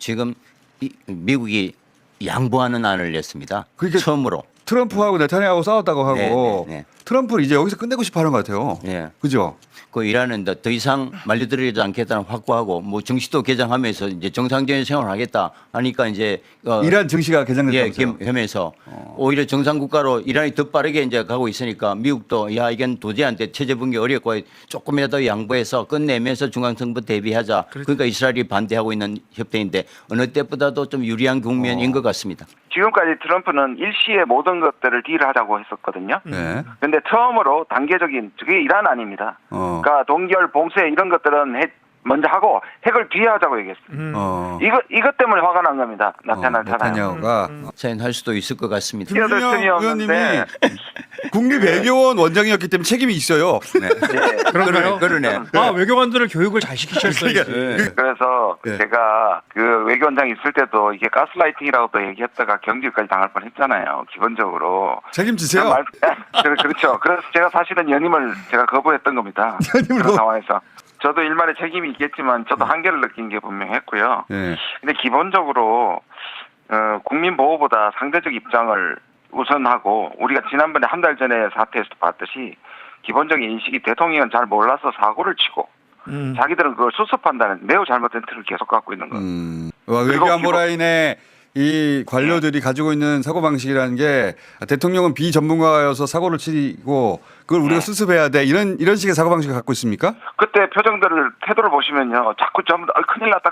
지금 미국이 양보하는 안을 냈습니다. 그러니까 처음으로. 트럼프하고 네타냐후 싸웠다고 하고 네. 트럼프를 이제 여기서 끝내고 싶어하는 것 같아요. 네. 그죠? 그 이란은 더 이상 말려들이지 않겠다는 확고하고 뭐 정치도 개장하면서 이제 정상적인 생활을 하겠다 하니까 이제 이란 증시가 개장됐다면서요. 겸해서 오히려 정상 국가로 이란이 더 빠르게 이제 가고 있으니까 미국도 야 이건 도저히 안 돼. 체제 붕괴 어렵고 조금이라도 양보해서 끝내면서 중앙선거 대비하자. 그러니까 이스라엘이 반대하고 있는 협대인데 어느 때보다도 좀 유리한 국면인 것 같습니다. 지금까지 트럼프는 일시에 모든 것들을 딜하자고 했었거든요. 네. 그런데 처음으로 단계적인 그게 이란 아닙니다. 그러니까 동결, 봉쇄 이런 것들은 먼저 하고 핵을 뒤에 하자고 얘기했어요. 이것 때문에 화가 난 겁니다. 나타나잖아요. 네타냐후가 할 수도 있을 것 같습니다. 김준영 의원님이 국립외교원 원장이었기 때문에 책임이 있어요. 그런가요? 그러네. 아, 외교관들을 교육을 잘 시키셨어요. 그래서 네. 제가 그 외교원장 있을 때도 이게 가스라이팅이라고도 얘기했다가 경질까지 당할 뻔했잖아요. 기본적으로. 책임지세요. 그렇죠. 그래서 제가 사실은 연임을 제가 거부했던 겁니다. 연임을 그런 상황에서. 저도 일말의 책임이 있겠지만 저도 한계를 느낀 게 분명했고요. 네. 근데 기본적으로 국민 보호보다 상대적 입장을 우선하고 우리가 지난번에 한 달 전에 사태에서 봤듯이 기본적인 인식이 대통령은 잘 몰라서 사고를 치고 자기들은 그걸 수습한다는 매우 잘못된 틀을 계속 갖고 있는 거예요. 외교안보라인의 이 관료들이 가지고 있는 사고방식이라는 게 대통령은 비전문가여서 사고를 치고 그걸 우리가 수습해야 돼. 이런 식의 사고방식을 갖고 있습니까? 그때 표정들을 태도를 보시면요. 자꾸 전부 다 큰일 났다.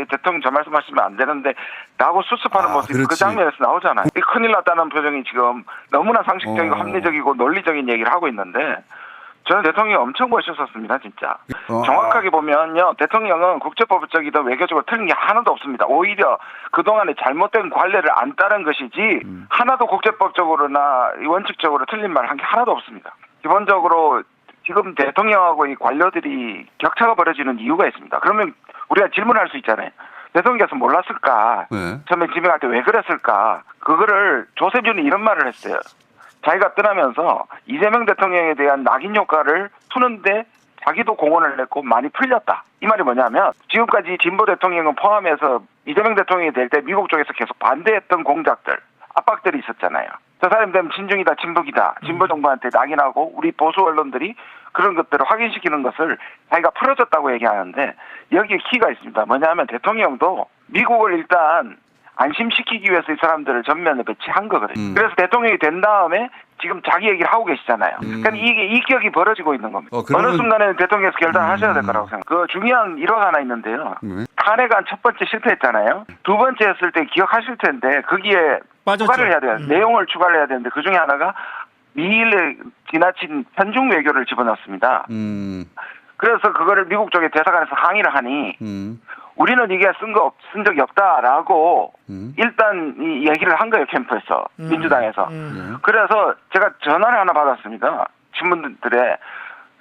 대통령 저 말씀하시면 안 되는데 라고 수습하는 모습이 그 그렇지. 장면에서 나오잖아요. 이 큰일 났다는 표정이 지금 너무나 상식적이고 합리적이고 논리적인 얘기를 하고 있는데 저는 대통령이 엄청 멋있었습니다. 진짜. 정확하게 보면요. 대통령은 국제법적이든 외교적으로 틀린 게 하나도 없습니다. 오히려 그동안에 잘못된 관례를 안 따른 것이지 하나도 국제법적으로나 원칙적으로 틀린 말 한 게 하나도 없습니다. 기본적으로 지금 대통령하고 이 관료들이 격차가 벌어지는 이유가 있습니다. 그러면 우리가 질문할 수 있잖아요. 대통령께서 몰랐을까? 네. 처음에 지명할 때 왜 그랬을까? 그거를 조세준이 이런 말을 했어요. 자기가 떠나면서 이재명 대통령에 대한 낙인 효과를 푸는데 자기도 공헌을 했고 많이 풀렸다. 이 말이 뭐냐면 지금까지 진보 대통령을 포함해서 이재명 대통령이 될 때 미국 쪽에서 계속 반대했던 공작들, 압박들이 있었잖아요. 저 사람 되면 친중이다, 진북이다, 진보 정부한테 낙인하고 우리 보수 언론들이 그런 것들을 확인시키는 것을 자기가 풀어줬다고 얘기하는데 여기에 키가 있습니다. 뭐냐면 대통령도 미국을 일단 안심시키기 위해서 이 사람들을 전면에 배치한 거거든요. 그래서 대통령이 된 다음에 지금 자기 얘기를 하고 계시잖아요. 그러니까 이게 이격이 벌어지고 있는 겁니다. 어느 순간에는 대통령께서 결단하셔야 될 거라고 생각합니다. 그 중요한 일화가 하나 있는데요. 탄핵안 첫 번째 실패했잖아요. 두 번째 했을 때 기억하실 텐데 거기에 빠졌죠. 추가를 해야 돼요. 내용을 추가를 해야 되는데 그중에 하나가 미일에 지나친 편중 외교를 집어넣습니다. 그래서 그거를 미국 쪽에 대사관에서 항의를 하니 우리는 이게 쓴 적이 없다라고 일단 이 얘기를 한 거예요. 캠프에서 민주당에서. 그래서 제가 전화를 하나 받았습니다. 신문들에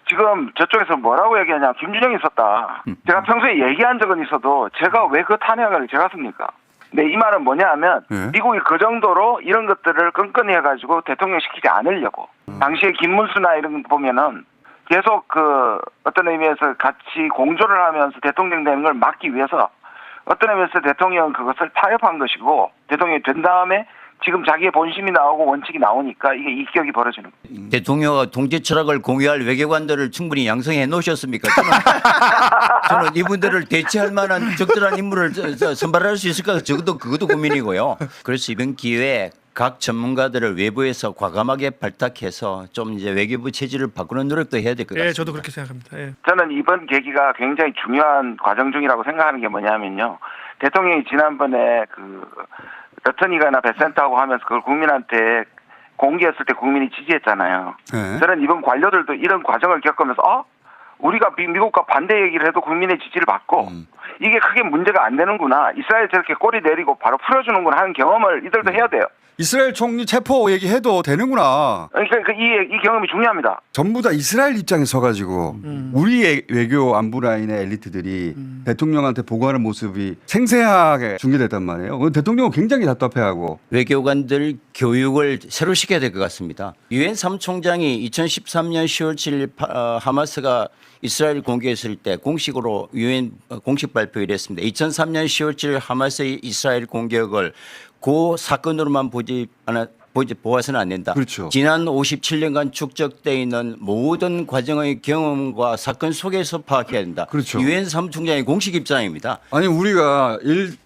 지금 저쪽에서 뭐라고 얘기하냐. 김준영이 있었다. 제가 평소에 얘기한 적은 있어도 제가 왜 그 탄핵을 제가 씁니까? 네, 이 말은 뭐냐 하면 미국이 그 정도로 이런 것들을 끈끈히 해가지고 대통령 시키지 않으려고. 당시에 김문수나 이런 거 보면은 계속 그 어떤 의미에서 같이 공조를 하면서 대통령 되는 걸 막기 위해서 어떤 의미에서 대통령은 그것을 타협한 것이고 대통령이 된 다음에 지금 자기의 본심이 나오고 원칙이 나오니까 이게 이격이 벌어지는 거예요. 대통령과 통제 철학을 공유할 외교관들을 충분히 양성해 놓으셨습니까? 저는 이분들을 대체할 만한 적절한 인물을 선발할 수 있을까? 적어도 그것도 고민이고요. 그래서 이번 기회에 각 전문가들을 외부에서 과감하게 발탁해서 좀 이제 외교부 체질을 바꾸는 노력도 해야 될 것 같습니다. 예, 저도 그렇게 생각합니다. 예. 저는 이번 계기가 굉장히 중요한 과정 중이라고 생각하는 게 뭐냐면요. 대통령이 지난번에 그 어터니가나 베센트하고 하면서 그걸 국민한테 공개했을 때 국민이 지지했잖아요. 네. 저는 이번 관료들도 이런 과정을 겪으면서 우리가 미국과 반대 얘기를 해도 국민의 지지를 받고 이게 크게 문제가 안 되는구나. 이스라엘 저렇게 꼬리 내리고 바로 풀어주는구나 하는 경험을 이들도 해야 돼요. 이스라엘 총리 체포 얘기해도 되는구나. 그러니까 이 경험이 중요합니다. 전부 다 이스라엘 입장에 서가지고 우리 외교 안보 라인의 엘리트들이 대통령한테 보고하는 모습이 생생하게 중계됐단 말이에요. 대통령은 굉장히 답답해하고. 외교관들 교육을 새로 시켜야 될 것 같습니다. 유엔 사무총장이 2013년 10월 7일 하마스가 이스라엘 공격했을 때 공식으로 유엔 공식 발표를 했습니다. 2003년 10월 7일 하마스의 이스라엘 공격을 그 사건으로만 보아서는 안 된다. 그렇죠. 지난 57년간 축적되어 있는 모든 과정의 경험과 사건 속에서 파악해야 된다. 그렇죠. 유엔 사무총장의 공식 입장입니다. 아니 우리가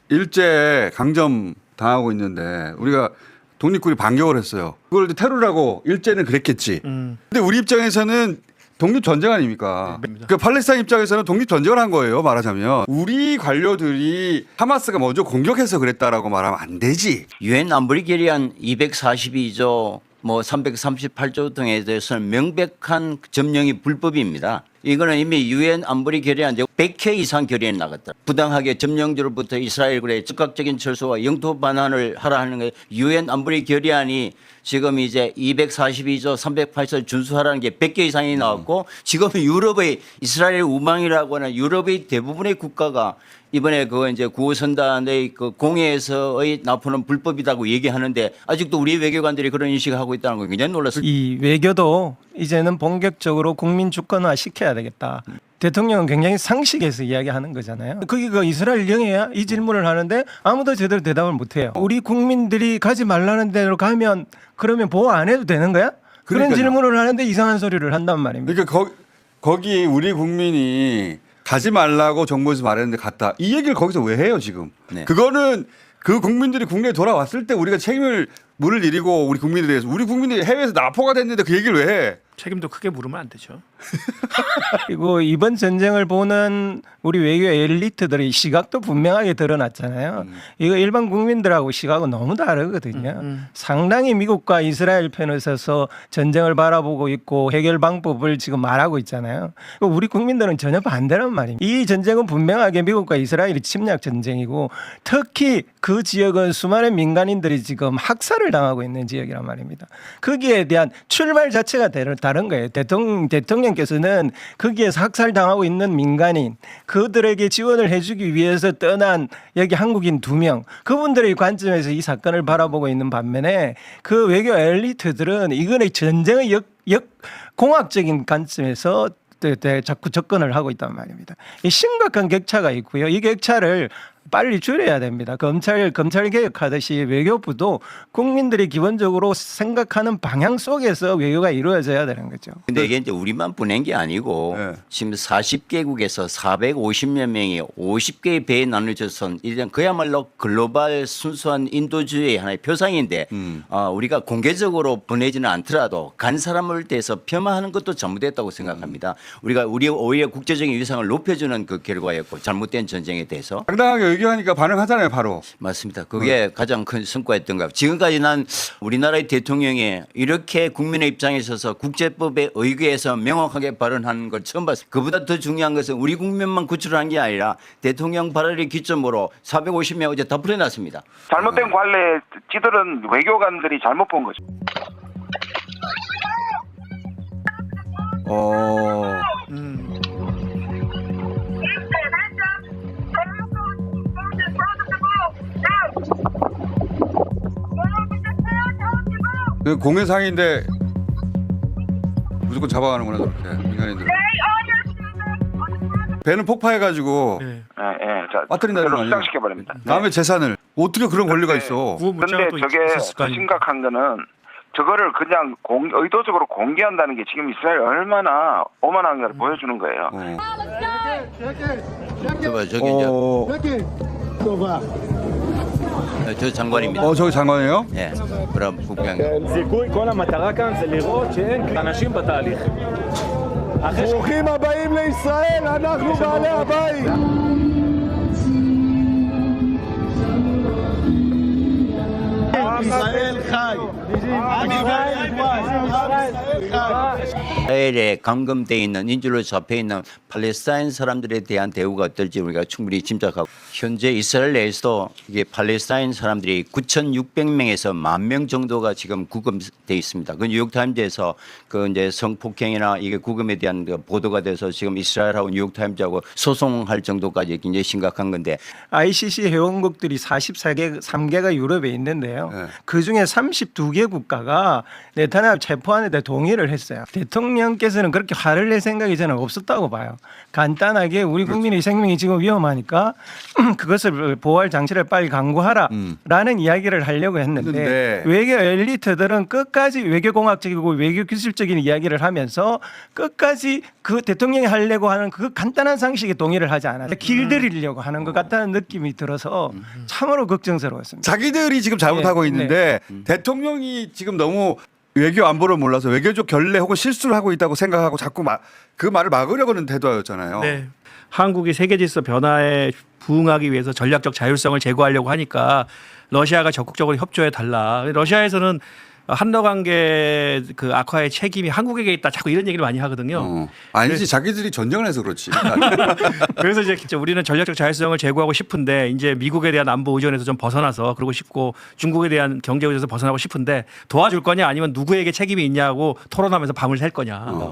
일제 강점 당하고 있는데 우리가 독립군이 반격을 했어요. 그걸 테러라고 일제는 그랬겠지. 근데 우리 입장에서는 독립전쟁 아닙니까? 그 팔레스타인 입장에서는 독립전쟁을 한 거예요. 말하자면 우리 관료들이 하마스가 먼저 공격해서 그랬다라고 말하면 안 되지. 유엔 안보리 결의안 242조 338조 등에 대해서는 명백한 점령이 불법입니다. 이거는 이미 유엔 안보리 결의안 100회 이상 결의에 나갔다. 부당하게 점령지로부터 이스라엘군의 즉각적인 철수와 영토 반환을 하라 하는 게 유엔 안보리 결의안이 지금 이제 242조 308조 준수하라는 게 100개 이상이 나왔고 지금 유럽의 이스라엘 우방이라고 하는 유럽의 대부분의 국가가 이번에 그 이제 구호선단의 그 공회에서의 납포는 불법이라고 얘기하는데 아직도 우리 외교관들이 그런 인식을 하고 있다는 거 굉장히 놀랐습니다. 이 외교도 이제는 본격적으로 국민 주권화 시켜야 되겠다. 대통령은 굉장히 상식에서 이야기하는 거잖아요. 그게 그 이스라엘 영해야 이 질문을 하는데 아무도 제대로 대답을 못 해요. 우리 국민들이 가지 말라는 데로 가면 그러면 보호 안 해도 되는 거야? 그런 그러니까요. 질문을 하는데 이상한 소리를 한단 말입니다. 그러니까 거기 우리 국민이 가지 말라고 정부에서 말했는데 갔다. 이 얘기를 거기서 왜 해요 지금? 네. 그거는 그 국민들이 국내에 돌아왔을 때 우리가 책임을 물을 일이고 우리 국민들에 대해서 우리 국민들이 해외에서 납포가 됐는데 그 얘기를 왜 해? 책임도 크게 물으면 안 되죠. 그리고 이번 전쟁을 보는 우리 외교 엘리트들의 시각도 분명하게 드러났잖아요. 이거 일반 국민들하고 시각은 너무 다르거든요. 상당히 미국과 이스라엘 편에 서서 전쟁을 바라보고 있고 해결 방법을 지금 말하고 있잖아요. 우리 국민들은 전혀 반대란 말입니다. 이 전쟁은 분명하게 미국과 이스라엘의 침략 전쟁이고 특히 그 지역은 수많은 민간인들이 지금 학살을 당하고 있는 지역이란 말입니다. 거기에 대한 출발 자체가 다른 거예요. 대통령께서는 거기에서 학살당하고 있는 민간인 그들에게 지원을 해주기 위해서 떠난 여기 한국인 2명 그분들의 관점에서 이 사건을 바라보고 있는 반면에 그 외교 엘리트들은 이거는 전쟁의 공학적인 관점에서 자꾸 접근을 하고 있단 말입니다. 이 심각한 격차가 있고요. 이 격차를 빨리 줄여야 됩니다. 검찰 개혁하듯이 외교부도 국민들이 기본적으로 생각하는 방향 속에서 외교가 이루어져야 되는 거죠. 근데 이게 이제 우리만 보낸 게 아니고 네. 지금 40개국에서 450여 명이 50개의 배에 나눠져서 이제 그야말로 글로벌 순수한 인도주의의 하나의 표상인데 우리가 공개적으로 보내지는 않더라도 간 사람을 대해서 폄하하는 것도 잘못됐다고 생각합니다. 우리가 오히려 국제적인 위상을 높여주는 그 결과였고 잘못된 전쟁에 대해서 당당하게 얘기하니까 반응하잖아요 바로. 맞습니다. 그게 가장 큰 성과였던 것 같아요. 지금까지 난 우리나라의 대통령이 이렇게 국민의 입장에 있어서 국제법에 의거해서 명확하게 발언하는 걸 처음 봤습니다. 그보다 더 중요한 것은 우리 국민만 구출한 게 아니라 대통령 발언을 기점으로 450명 어제 다 풀어놨습니다. 잘못된 관례 찌들은 외교관들이 잘못 본 거죠. 그 공해상인데 무조건 잡아가는구나 저렇게 민간인들. 배는 폭파해가지고 네. 예. 자, 빠뜨린다는 거 그걸로 아니에요? 수상시켜버립니다. 남의 재산을 어떻게 그런 권리가 있어? 구호 문자가 근데 또 저게 있었을 거 더 아닙니까? 심각한 거는 저거를 그냥 의도적으로 공개한다는 게 지금 이스라엘 얼마나 오만한가를 보여주는 거예요. 저기 저 장관입니다. 저기 장관이에요? 네. 그럼 국방 זיכוי, כל המטרה כאן זה לראות שאין אנשים בתהליך. ברוכים הבאים לישראל, אנחנו בעלי הבית. ישראל חי. 이스라엘에 감금돼 있는 인질로 잡혀 있는 팔레스타인 사람들에 대한 대우가 어떨지 우리가 충분히 짐작하고. 현재 이스라엘 내에서도 이게 팔레스타인 사람들이 9,600명에서 10,000명 정도가 지금 구금돼 있습니다. 그 뉴욕타임즈에서 그 이제 성폭행이나 이게 구금에 대한 그 보도가 돼서 지금 이스라엘하고 뉴욕타임즈하고 소송할 정도까지 굉장히 심각한 건데 ICC 회원국들이 43개가 유럽에 있는데요. 네. 그중에 32개 국가가 네타냐후 체포안에 대해 동의를 했어요. 대통령께서는 그렇게 화를 낼 생각이 저는 없었다고 봐요. 간단하게 우리 국민의 생명이 지금 위험하니까 그것을 보호할 장치를 빨리 강구하라라는 이야기를 하려고 했는데 근데 외교 엘리트들은 끝까지 외교공학적이고 외교기술적인 이야기를 하면서 끝까지 그 대통령이 하려고 하는 그 간단한 상식에 동의를 하지 않았어요. 길들이려고 하는 것 같다는 느낌이 들어서 참으로 걱정스러웠습니다. 자기들이 지금 잘못하고 네, 있는데 대통령이 지금 너무 외교 안보를 몰라서 외교적 결례 혹은 실수를 하고 있다고 생각하고 자꾸 그 말을 막으려고 하는 태도였잖아요. 네. 한국이 세계 질서 변화에 부응하기 위해서 전략적 자율성을 제고하려고 하니까 러시아가 적극적으로 협조해 달라. 러시아에서는 한러 관계 그 악화의 책임이 한국에게 있다. 자꾸 이런 얘기를 많이 하거든요. 아니지 자기들이 전쟁을 해서 그렇지. 그래서 이제 진짜 우리는 전략적 자율성을 제고하고 싶은데 이제 미국에 대한 안보 의존에서 좀 벗어나서 그러고 싶고 중국에 대한 경제 의존에서 벗어나고 싶은데 도와줄 거냐 아니면 누구에게 책임이 있냐고 토론하면서 밤을 샐 거냐.